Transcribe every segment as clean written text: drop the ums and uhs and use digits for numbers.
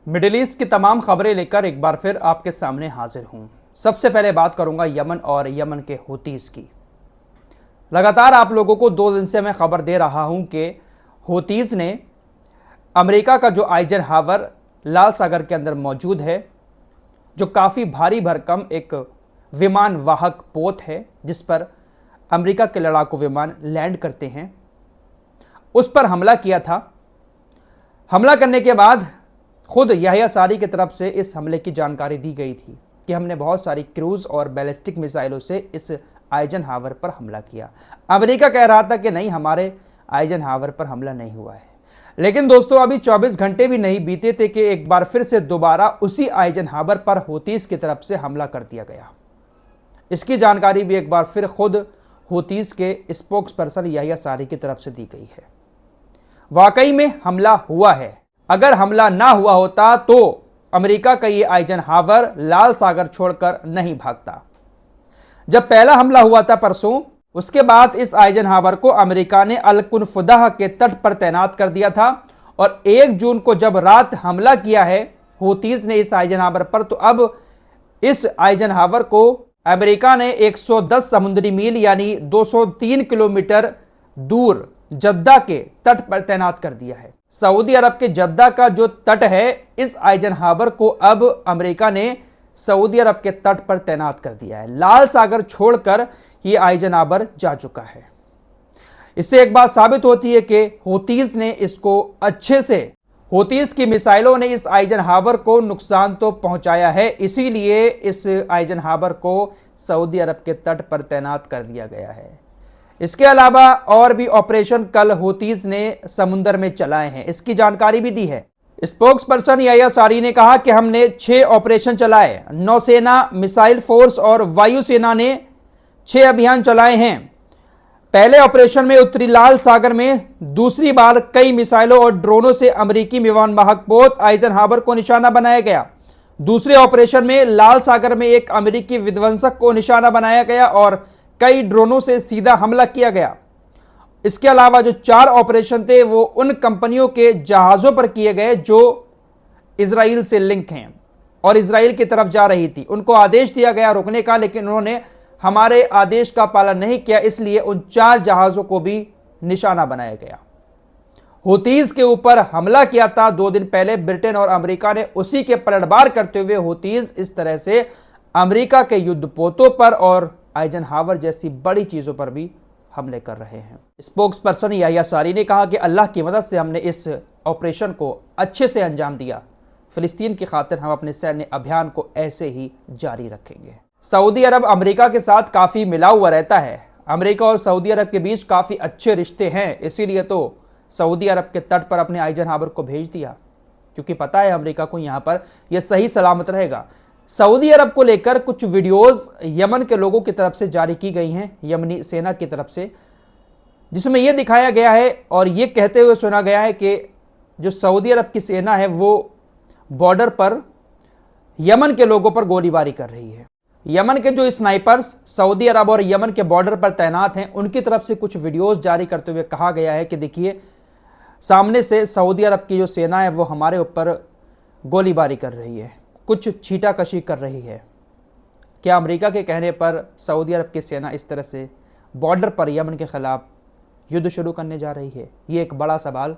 Middle east की तमाम खबरें लेकर एक बार फिर आपके सामने हाजिर हूं। सबसे पहले बात करूंगा यमन और यमन के हूतीस की। लगातार आप लोगों को 2 दिन से मैं खबर दे रहा हूं कि हूतीस ने अमेरिका का जो आइजनहावर लाल सागर के अंदर मौजूद है, जो काफ़ी भारी भरकम एक विमान वाहक पोत है जिस पर अमेरिका के लड़ाकू विमान लैंड करते हैं, उस पर हमला किया था। हमला करने के बाद खुद याह्या सारी की तरफ से इस हमले की जानकारी दी गई थी कि हमने बहुत सारी क्रूज और बैलिस्टिक मिसाइलों से इस आइजनहावर पर हमला किया। अमेरिका कह रहा था कि नहीं, हमारे आइजनहावर पर हमला नहीं हुआ है। लेकिन दोस्तों, अभी 24 घंटे भी नहीं बीते थे कि एक बार फिर से दोबारा उसी आइजनहावर पर हूतीस की तरफ से हमला कर दिया गया। इसकी जानकारी भी एक बार फिर खुद हूतीस के स्पोक्स पर्सन याह्या सारी की तरफ से दी गई है। वाकई में हमला हुआ है। अगर हमला ना हुआ होता तो अमेरिका का ये आइजनहावर लाल सागर छोड़कर नहीं भागता। जब पहला हमला हुआ था परसों, उसके बाद इस आइजनहावर को अमेरिका ने अल-कुनफुदाह के तट पर तैनात कर दिया था और 1 जून को जब रात हमला किया है हूतीस ने इस आइजनहावर पर, तो अब इस आइजनहावर को अमेरिका ने 110 समुद्री मील यानी 203 किलोमीटर दूर जद्दा के तट पर तैनात कर दिया है। सऊदी अरब के जद्दा का जो तट है, इस आइजनहावर को अब अमेरिका ने सऊदी अरब के तट पर तैनात कर दिया है। लाल सागर छोड़कर यह आइजनहावर जा चुका है। इससे एक बात साबित होती है कि हूतीस ने इसको अच्छे से, हूतीस की मिसाइलों ने इस आइजनहावर को नुकसान तो पहुंचाया है, इसीलिए इस आइजनहावर को सऊदी अरब के तट पर तैनात कर दिया गया है। इसके अलावा और भी ऑपरेशन कल हूतीस ने समुद्र में चलाए हैं, इसकी जानकारी भी दी है। स्पोक्स पर्सन याह्या सारी ने कहा कि हमने 6 ऑपरेशन चलाए। नौसेना, मिसाइल फोर्स और वायुसेना ने 6 अभियान चलाए हैं। पहले ऑपरेशन में उत्तरी लाल सागर में दूसरी बार कई मिसाइलों और ड्रोनों से अमेरिकी विमान वाहक पोत आइजनहावर को निशाना बनाया गया। दूसरे ऑपरेशन में लाल सागर में एक अमेरिकी विध्वंसक को निशाना बनाया गया और कई ड्रोनों से सीधा हमला किया गया। इसके अलावा जो 4 ऑपरेशन थे वो उन कंपनियों के जहाजों पर किए गए जो इजराइल से लिंक हैं और इजराइल की तरफ जा रही थी। उनको आदेश दिया गया रुकने का, लेकिन उन्होंने हमारे आदेश का पालन नहीं किया, इसलिए उन 4 जहाजों को भी निशाना बनाया गया। हूतीस के ऊपर हमला किया था 2 दिन पहले ब्रिटेन और अमेरिका ने, उसी के पलटवार करते हुए हूतीस इस तरह से अमेरिका के युद्धपोतों पर और आइजनहावर जैसी बड़ी चीजों पर भी हमले कर रहे हैं। स्पोक्स पर्सन याह्या सारी ने कहा कि अल्लाह की मदद से हमने इस ऑपरेशन को अच्छे से अंजाम दिया। फिलिस्तीन की खातिर हम अपने सैन्य अभियान को ऐसे ही जारी रखेंगे। सऊदी अरब अमेरिका के साथ काफ़ी मिला हुआ रहता है। अमेरिका और सऊदी अरब के बीच काफ़ी अच्छे रिश्ते हैं, इसीलिए तो सऊदी अरब के तट पर अपने आइजनहावर को भेज दिया, क्योंकि पता है अमेरिका को यहाँ पर यह सही सलामत रहेगा। सऊदी अरब को लेकर कुछ वीडियोस यमन के लोगों की तरफ से जारी की गई हैं, यमनी सेना की तरफ से, जिसमें यह दिखाया गया है और यह कहते हुए सुना गया है कि जो सऊदी अरब की सेना है वो बॉर्डर पर यमन के लोगों पर गोलीबारी कर रही है। यमन के जो स्नाइपर्स सऊदी अरब और यमन के बॉर्डर पर तैनात हैं, उनकी तरफ से कुछ वीडियोस जारी करते हुए कहा गया है कि देखिए, सामने से सऊदी अरब की जो सेना है वो हमारे ऊपर गोलीबारी कर रही है, कुछ छीटाकशी कर रही है। क्या अमेरिका के कहने पर सऊदी अरब की सेना इस तरह से बॉर्डर पर यमन के खिलाफ युद्ध शुरू करने जा रही है? ये एक बड़ा सवाल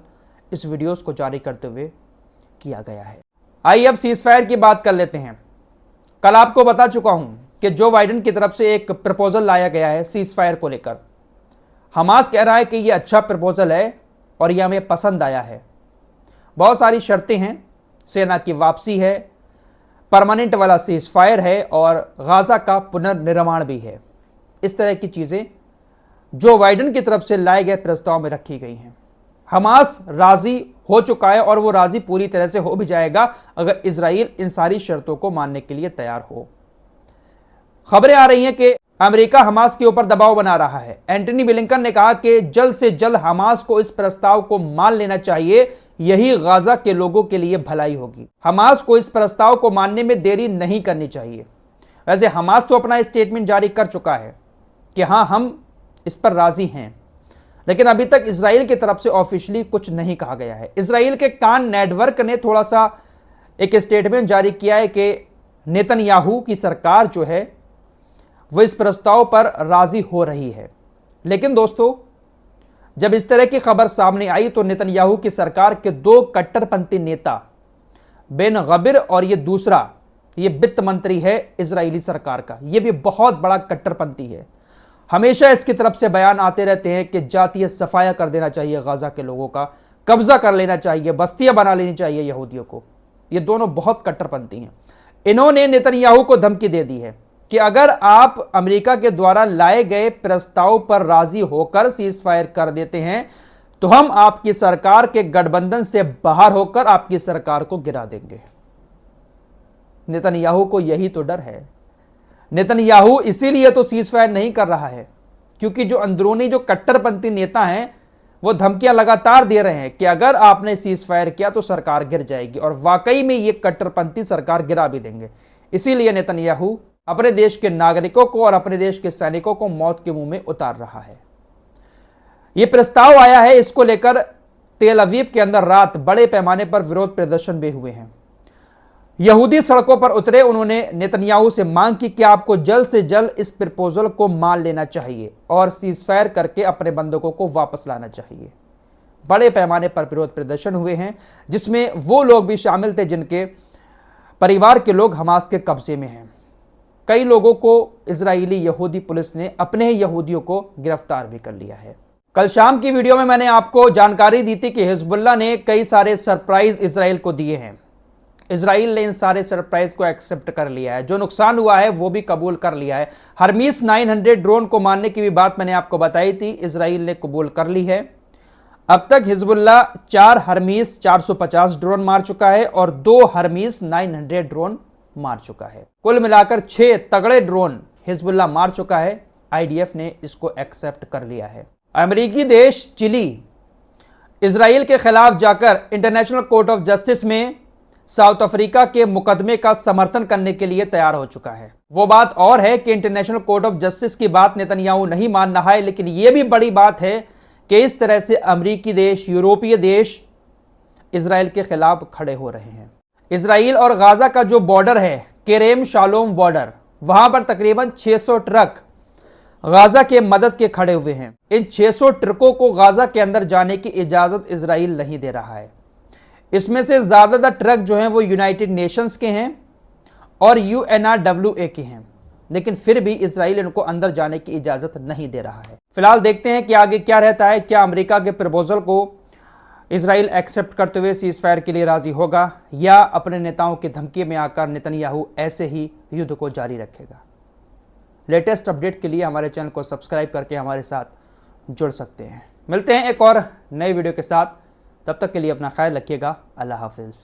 इस वीडियोस को जारी करते हुए किया गया है। आइए अब सीज़फायर की बात कर लेते हैं। कल आपको बता चुका हूं कि जो बाइडेन की तरफ से एक प्रपोजल लाया गया है सीज़फायर को लेकर। हमास कह रहा है कि यह अच्छा प्रपोजल है और यह हमें पसंद आया है। बहुत सारी शर्तें हैं, सेना की वापसी है, परमानेंट वाला सीज़फायर है और गाज़ा का पुनर्निर्माण भी है। इस तरह की चीज़ें जो बाइडेन की तरफ से लाए गए प्रस्ताव में रखी गई हैं। हमास राज़ी हो चुका है और वो राज़ी पूरी तरह से हो भी जाएगा अगर इजराइल इन सारी शर्तों को मानने के लिए तैयार हो। खबरें आ रही हैं कि अमेरिका हमास के ऊपर दबाव बना रहा है। एंटनी ब्लिंकन ने कहा कि जल्द से जल्द हमास को इस प्रस्ताव को मान लेना चाहिए, यही गाजा के लोगों के लिए भलाई होगी। हमास को इस प्रस्ताव को मानने में देरी नहीं करनी चाहिए। वैसे हमास तो अपना स्टेटमेंट जारी कर चुका है कि हाँ, हम इस पर राजी हैं, लेकिन अभी तक इजराइल की तरफ से ऑफिशियली कुछ नहीं कहा गया है। इजराइल के कान नेटवर्क ने थोड़ा सा एक स्टेटमेंट जारी किया है कि नेतन्याहू की सरकार जो है वो इस प्रस्ताव पर राजी हो रही है। लेकिन दोस्तों, जब इस तरह की खबर सामने आई तो नेतन्याहू की सरकार के दो कट्टरपंथी नेता बेन गबिर और ये दूसरा, ये वित्त मंत्री है इजरायली सरकार का, ये भी बहुत बड़ा कट्टरपंथी है। हमेशा इसकी तरफ से बयान आते रहते हैं कि जातीय सफाया कर देना चाहिए, गाजा के लोगों का कब्जा कर लेना चाहिए, बस्तियां बना लेनी चाहिए यहूदियों को। ये दोनों बहुत कट्टरपंथी हैं। इन्होंने नेतन्याहू को धमकी दे दी है कि अगर आप अमेरिका के द्वारा लाए गए प्रस्ताव पर राजी होकर सीज फायर कर देते हैं तो हम आपकी सरकार के गठबंधन से बाहर होकर आपकी सरकार को गिरा देंगे। नेतन्याहू को यही तो डर है। नेतन्याहू इसीलिए तो सीज फायर नहीं कर रहा है क्योंकि जो अंदरूनी जो कट्टरपंथी नेता हैं वो धमकियां लगातार दे रहे हैं कि अगर आपने सीज फायर किया तो सरकार गिर जाएगी, और वाकई में ये कट्टरपंथी सरकार गिरा भी देंगे। इसीलिए नेतन्याहू अपने देश के नागरिकों को और अपने देश के सैनिकों को मौत के मुंह में उतार रहा है। यह प्रस्ताव आया है, इसको लेकर तेल अवीव के अंदर रात बड़े पैमाने पर विरोध प्रदर्शन भी हुए हैं। यहूदी सड़कों पर उतरे, उन्होंने नेतन्याहू से मांग की कि आपको जल्द से जल्द इस प्रपोजल को मान लेना चाहिए और सीजफायर करके अपने बंधकों को वापस लाना चाहिए। बड़े पैमाने पर विरोध प्रदर्शन हुए हैं जिसमें वो लोग भी शामिल थे जिनके परिवार के लोग हमास के कब्जे में हैं। कई लोगों को इजरायली यहूदी पुलिस ने अपने ही यहूदियों को गिरफ्तार भी कर लिया है। कल शाम की वीडियो में मैंने आपको जानकारी दी थी कि हिजबुल्लाह ने कई सारे सरप्राइज इजराइल को दिए हैं। इजराइल ने इन सारे सरप्राइज को एक्सेप्ट कर लिया है, जो नुकसान हुआ है वो भी कबूल कर लिया है। हर्मीस 900 ड्रोन को मारने की भी बात मैंने आपको बताई थी, इजराइल ने कबूल कर ली है। अब तक हिजबुल्लाह 4 हर्मीस 450 ड्रोन मार चुका है और 2 हर्मीस 900 ड्रोन मार चुका है। कुल मिलाकर 6 तगड़े ड्रोन हिजबुल्लाह मार चुका है। आईडीएफ ने इसको एक्सेप्ट कर लिया है। अमेरिकी देश चिली इजराइल के खिलाफ जाकर इंटरनेशनल कोर्ट ऑफ जस्टिस में साउथ अफ्रीका के मुकदमे का समर्थन करने के लिए तैयार हो चुका है। वो बात और है कि इंटरनेशनल कोर्ट ऑफ जस्टिस की बात नेतन्याहू नहीं मान रहा है, लेकिन यह भी बड़ी बात है कि इस तरह से अमेरिकी देश, यूरोपीय देश इजराइल के खिलाफ खड़े हो रहे हैं। इजराइल और गाजा का जो बॉर्डर है, केरेम शालोम बॉर्डर, वहां पर तकरीबन 600 ट्रक गाजा के मदद के खड़े हुए हैं। इन 600 ट्रकों को गाजा के अंदर जाने की इजाजत इजराइल नहीं दे रहा है। इसमें से ज्यादातर ट्रक जो हैं वो यूनाइटेड नेशंस के हैं और UNRWA के हैं, लेकिन फिर भी इजराइल इनको अंदर जाने की इजाजत नहीं दे रहा है। फिलहाल देखते हैं कि आगे क्या रहता है। क्या अमेरिका के प्रपोजल को इजराइल एक्सेप्ट करते हुए सीज फायर के लिए राजी होगा या अपने नेताओं की धमकी में आकर नेतन्याहू ऐसे ही युद्ध को जारी रखेगा। लेटेस्ट अपडेट के लिए हमारे चैनल को सब्सक्राइब करके हमारे साथ जुड़ सकते हैं। मिलते हैं एक और नए वीडियो के साथ, तब तक के लिए अपना ख्याल रखिएगा। अल्लाह हाफिज।